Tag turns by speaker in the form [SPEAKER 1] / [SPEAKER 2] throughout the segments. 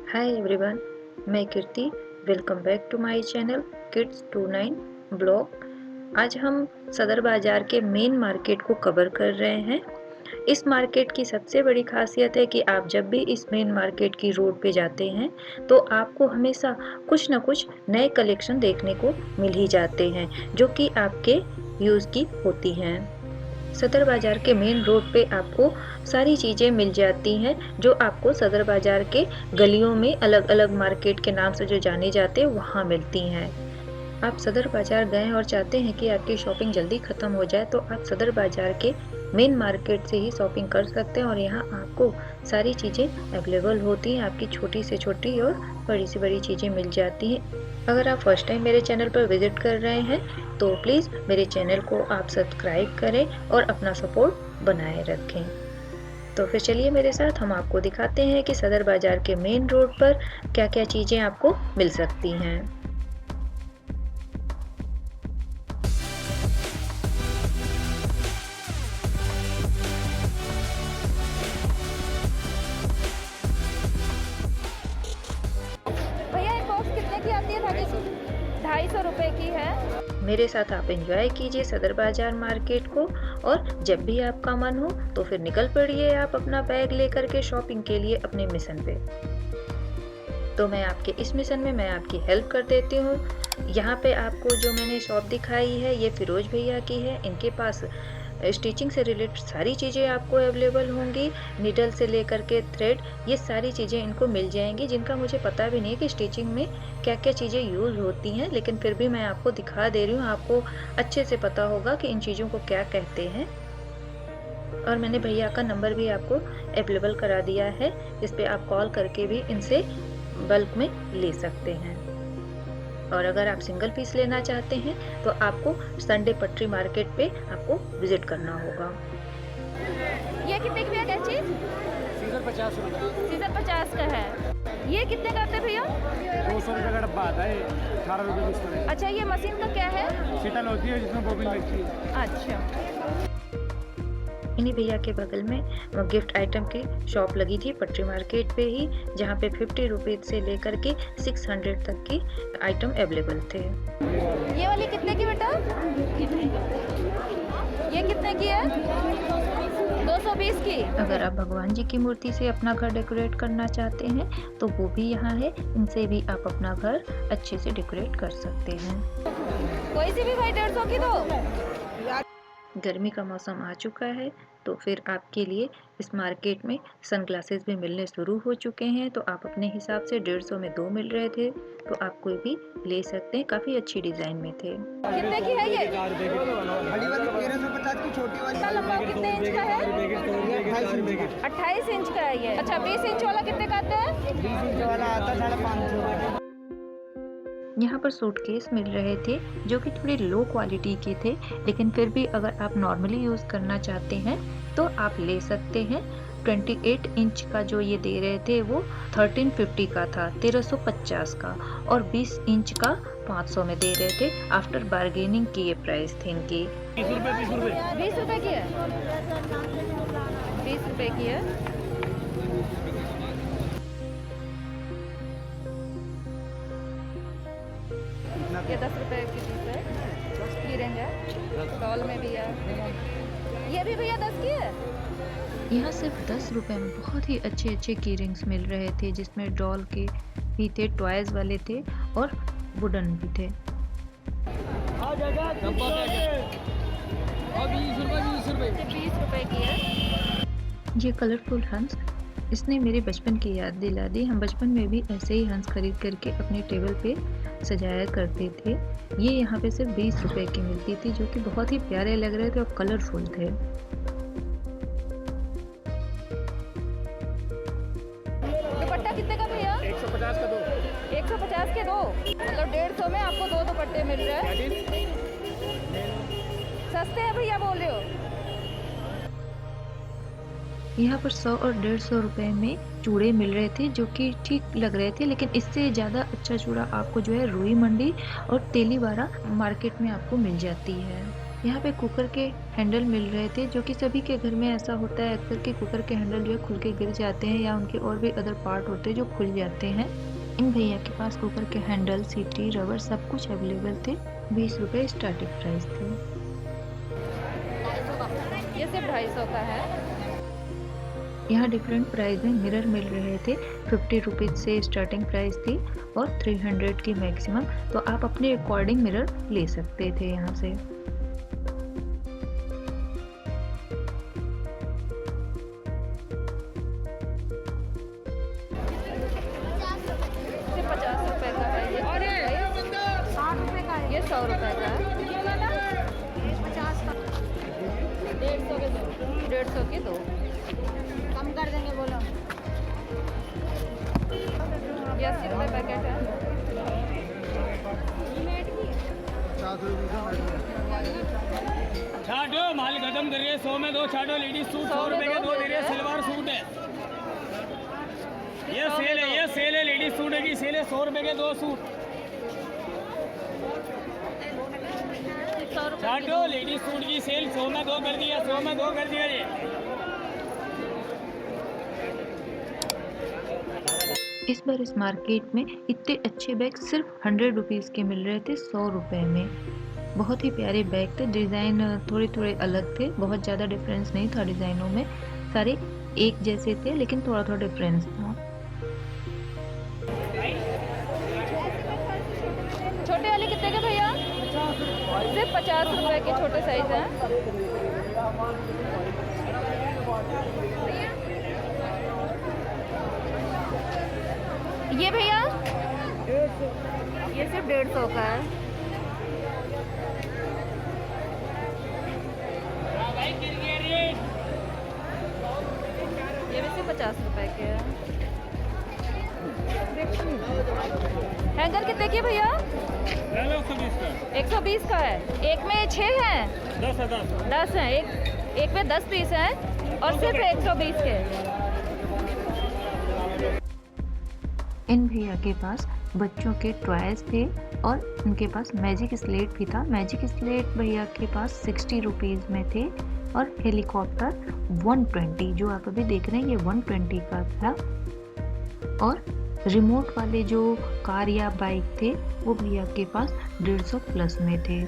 [SPEAKER 1] हाय everyone, मैं Kirti. Welcome back to my channel kids 29 blog. आज हम सदर बाज़ार के मेन मार्केट को कवर कर रहे हैं। इस मार्केट की सबसे बड़ी खासियत है कि आप जब भी इस मेन मार्केट की रोड पे जाते हैं तो आपको हमेशा कुछ न कुछ नए कलेक्शन देखने को मिल ही जाते हैं, जो कि आपके यूज़ की होती हैं। सदर बाज़ार के मेन रोड पे आपको सारी चीज़ें मिल जाती हैं, जो आपको सदर बाज़ार के गलियों में अलग-अलग मार्केट के नाम से जो जाने जाते हैं, वहाँ मिलती हैं। आप सदर बाज़ार गए और चाहते हैं कि आपकी शॉपिंग जल्दी ख़त्म हो जाए, तो आप सदर बाज़ार के मेन मार्केट से ही शॉपिंग कर सकते हैं और यहाँ आपको सारी चीज़ें अवेलेबल होती हैं। आपकी छोटी से छोटी और बड़ी से बड़ी चीज़ें मिल जाती हैं। अगर आप फर्स्ट टाइम मेरे चैनल पर विज़िट कर रहे हैं तो प्लीज़ मेरे चैनल को आप सब्सक्राइब करें और अपना सपोर्ट बनाए रखें। तो फिर चलिए मेरे साथ, हम आपको दिखाते हैं कि सदर बाज़ार के मेन रोड पर क्या-क्या चीज़ें आपको मिल सकती हैं।
[SPEAKER 2] भैया एक बॉक्स कितने की आती है धागे की? 250 रुपए की है।
[SPEAKER 1] मेरे साथ आप एंजॉय कीजिए सदर बाज़ार मार्केट को, और जब भी आपका मन हो तो फिर निकल पड़िए आप अपना बैग लेकर के शॉपिंग के लिए अपने मिशन पे। तो मैं आपके इस मिशन में मैं आपकी हेल्प कर देती हूँ। यहाँ पे आपको जो मैंने शॉप दिखाई है ये फिरोज भैया की है। इनके पास स्टिचिंग से रिलेटेड सारी चीज़ें आपको अवेलेबल होंगी। नीडल से लेकर के थ्रेड, ये सारी चीज़ें इनको मिल जाएंगी, जिनका मुझे पता भी नहीं है कि स्टिचिंग में क्या क्या चीज़ें यूज़ होती हैं, लेकिन फिर भी मैं आपको दिखा दे रही हूँ। आपको अच्छे से पता होगा कि इन चीज़ों को क्या कहते हैं। और मैंने भैया का नंबर भी आपको अवेलेबल करा दिया है, इस पर आप कॉल करके भी इनसे बल्क में ले सकते हैं। और अगर आप सिंगल पीस लेना चाहते हैं तो आपको संडे पटरी मार्केट पे आपको विजिट करना होगा।
[SPEAKER 2] ये कितने की भैया कैची?
[SPEAKER 3] सीजर 50 रुपये।
[SPEAKER 2] सीजर 50 का है। ये कितने का आता है भैया?
[SPEAKER 3] 200 रुपये का डब्बा आता है, 18 रुपये पीस पड़ेगा।
[SPEAKER 2] अच्छा, ये मशीन का क्या है?
[SPEAKER 3] शिटल होती है जिसमें बोबिन लगती है।
[SPEAKER 2] अच्छा,
[SPEAKER 1] इन्हीं भैया के बगल में गिफ्ट आइटम की शॉप लगी थी पटरी मार्केट पे ही, जहाँ पे 50 रुपीज़ से लेकर के 600 तक की आइटम अवेलेबल थे।
[SPEAKER 2] ये वाली कितने की बेटा? ये कितने की है? 220 की।
[SPEAKER 1] अगर आप भगवान जी की मूर्ति से अपना घर डेकोरेट करना चाहते हैं तो वो भी यहाँ है, इनसे भी आप अपना घर अच्छे से डेकोरेट कर सकते हैं।
[SPEAKER 2] कोई सी भी भाई 150 की दो।
[SPEAKER 1] गर्मी का मौसम आ चुका है तो फिर आपके लिए इस मार्केट में सनग्लासेस भी मिलने शुरू हो चुके हैं। तो आप अपने हिसाब से 150 में 2 मिल रहे थे, तो आप कोई भी ले सकते हैं। काफ़ी अच्छी डिज़ाइन में थे।
[SPEAKER 2] कितने की है ये?
[SPEAKER 3] बड़ी वाली 1350 की, छोटी वाली
[SPEAKER 2] इसका लंबा कितने इंच का है? 28 इंच का है ये। अच्छा, 20 इंच वाला कितने का आता है?
[SPEAKER 3] 20 इंच वाला आता है 550।
[SPEAKER 1] यहाँ पर सूटकेस मिल रहे थे जो कि थोड़ी लो क्वालिटी के थे, लेकिन फिर भी अगर आप नॉर्मली यूज़ करना चाहते हैं तो आप ले सकते हैं। 28 इंच का जो ये दे रहे थे वो 1350 का था, 1350 का, और 20 इंच का 500 में दे रहे थे। आफ्टर बार्गेनिंग की ये प्राइस थी इनकी।
[SPEAKER 3] 20 रुपये
[SPEAKER 2] 20 रुपए की है। 20 रुपए की है। ये 10 रुपए की पीस है। की रेंज है। डॉल में भी है। ये भी भैया 10 की है।
[SPEAKER 1] यहाँ सिर्फ 10 रुपए में बहुत ही अच्छे अच्छे की रिंग्स मिल रहे थे, जिसमें डॉल के भी थे, टॉयज वाले थे और वुडन भी थे।
[SPEAKER 2] 20 रुपए की है।
[SPEAKER 1] ये कलरफुल हंस, इसने मेरे बचपन की याद दिला दी। हम बचपन में भी ऐसे ही हंस खरीद करके अपने टेबल पे सजाया करते थे। ये यहाँ पे सिर्फ 20 रुपए की मिलती थी, जो कि बहुत ही प्यारे लग रहे थे और कलरफुल थे।
[SPEAKER 2] दुपट्टा कितने का भैया?
[SPEAKER 3] 150 का दो।
[SPEAKER 2] 150 के दो, मतलब 150 में आपको 2 दुपट्टे मिल रहे हैं। सस्ते हैं भैया बोल रहे हो?
[SPEAKER 1] यहाँ पर 100 और 150 रुपए में चूड़े मिल रहे थे, जो कि ठीक लग रहे थे, लेकिन इससे ज़्यादा अच्छा चूड़ा आपको जो है रुई मंडी और तेलीवाड़ा मार्केट में आपको मिल जाती है। यहाँ पे कुकर के हैंडल मिल रहे थे, जो कि सभी के घर में ऐसा होता है अक्सर कि कुकर के हैंडल जो है खुल के गिर जाते हैं या उनके और भी अदर पार्ट होते हैं जो खुल जाते हैं। इन भैया के पास कुकर के हैंडल, सीटी, रबर सब कुछ अवेलेबल थे। 20 रुपये स्टार्टिंग प्राइस थे।
[SPEAKER 2] ये सिर्फ 250 का है।
[SPEAKER 1] यहाँ डिफरेंट प्राइस में मिरर मिल रहे थे। 50 रुपीज़ से स्टार्टिंग प्राइस थी और 300 की मैक्सिमम, तो आप अपने अकॉर्डिंग मिरर ले सकते थे यहाँ से।
[SPEAKER 2] सिर्फ 50 रुपए का है ये। और 60 रुपए का है ये। 100 रुपए का है। 50 का 150 के दो। कम कर देंगे बोलो। ये 80 रुपए पैकेट है।
[SPEAKER 3] छाटो माल खत्म करिए। 100 में 2 छाटो। लेडीज सूट 100 रुपए के 2 दे रहे हैं। सलवार सूट है। ये सेल है, ये सेल है। लेडीज सूट की सेल है। 100 रुपए के 2 सूट छाटो। लेडीज सूट की सेल 100 में 2 कर दिया। 100 में 2 कर दिया ये।
[SPEAKER 1] इस बार इस मार्केट में इतने अच्छे बैग सिर्फ 100 रुपीज़ के मिल रहे थे, 100 रुपये में। बहुत ही प्यारे बैग थे। डिज़ाइन थोड़े थोड़े अलग थे, बहुत ज़्यादा डिफरेंस नहीं था डिज़ाइनों में। सारे एक जैसे थे लेकिन थोड़ा थोड़ा डिफरेंस था।
[SPEAKER 2] छोटे वाले कितने के भैया? सिर्फ 50 रुपए के छोटे साइज हैं। ये भैया ये सिर्फ 150 का है। ये भी सिर्फ 50 रुपए के है। हैंगर कितने के भैया? 120 का है। एक में 6 हैं। 10 हैं। एक में 10 पीस हैं और सिर्फ 120 के।
[SPEAKER 1] इन भैया के पास बच्चों के टॉयज थे और उनके पास मैजिक स्लेट भी था। मैजिक स्लेट भैया के पास 60 रुपीज़ में थे और हेलीकॉप्टर 120, जो आप अभी देख रहे हैं ये 120 का था। और रिमोट वाले जो कार या बाइक थे वो भैया के पास 150 प्लस में थे।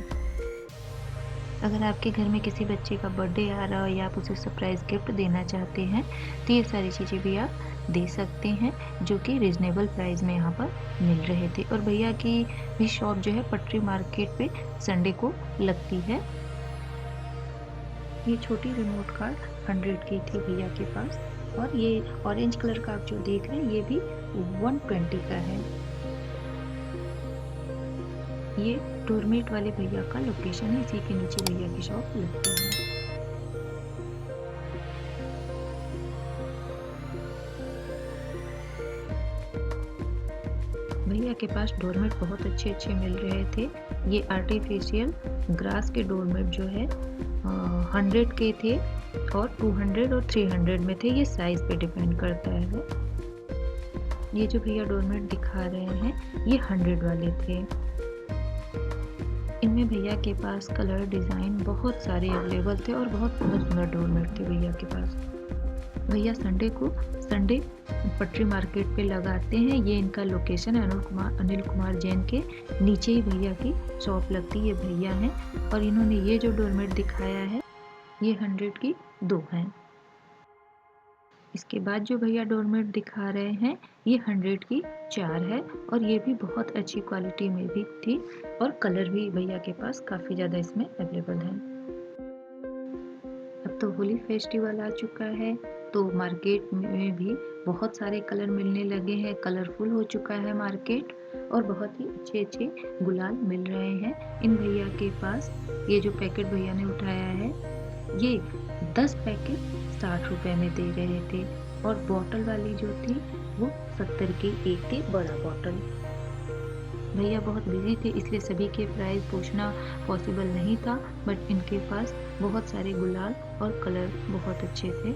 [SPEAKER 1] अगर आपके घर में किसी बच्चे का बर्थडे आ रहा है या आप उसे सरप्राइज गिफ्ट देना चाहते हैं तो ये सारी चीज़ें भी आप दे सकते हैं, जो कि रिजनेबल प्राइस में यहाँ पर मिल रहे थे। और भैया की भी शॉप जो है पटरी मार्केट पे संडे को लगती है। ये छोटी रिमोट कार 100 की थी भैया के पास। और ये ऑरेंज कलर का आप जो देख रहे हैं ये भी 120 का है। ये डोरमेट वाले भैया का लोकेशन है, इसी के नीचे भैया की शॉप लगती है। भैया के पास डोरमेट बहुत अच्छे अच्छे मिल रहे थे। ये आर्टिफिशियल ग्रास के डोरमेट जो है 100 के थे और 200 और 300 में थे। ये साइज पे डिपेंड करता है। ये जो भैया डोरमेट दिखा रहे हैं ये 100 वाले थे। इनमें भैया के पास कलर डिज़ाइन बहुत सारे अवेलेबल थे और बहुत सुंदर डोरमेट थे भैया के पास। भैया संडे पटरी मार्केट पे लगाते हैं। ये इनका लोकेशन है अनिल कुमार जैन के नीचे ही भैया की शॉप लगती है। भैया हैं और इन्होंने ये जो डोरमेट दिखाया है ये 100 की 2 हैं। इसके बाद जो भैया डोरमेट दिखा रहे हैं ये 100 की 4 है और ये भी बहुत अच्छी क्वालिटी में भी थी और कलर भी भैया के पास काफ़ी ज़्यादा इसमें अवेलेबल है। अब तो होली फेस्टिवल आ चुका है तो मार्केट में भी बहुत सारे कलर मिलने लगे हैं। कलरफुल हो चुका है मार्केट और बहुत ही अच्छे अच्छे गुलाल मिल रहे हैं। इन भैया के पास ये जो पैकेट भैया ने उठाया है ये 10 पैकेट 60 रुपए में दे रहे थे और बॉटल वाली जो थी वो 70 की एक थी, बड़ा बॉटल। भैया बहुत बिजी थे इसलिए सभी के प्राइस पूछना पॉसिबल नहीं था, बट इनके पास बहुत सारे गुलाल और कलर बहुत अच्छे थे।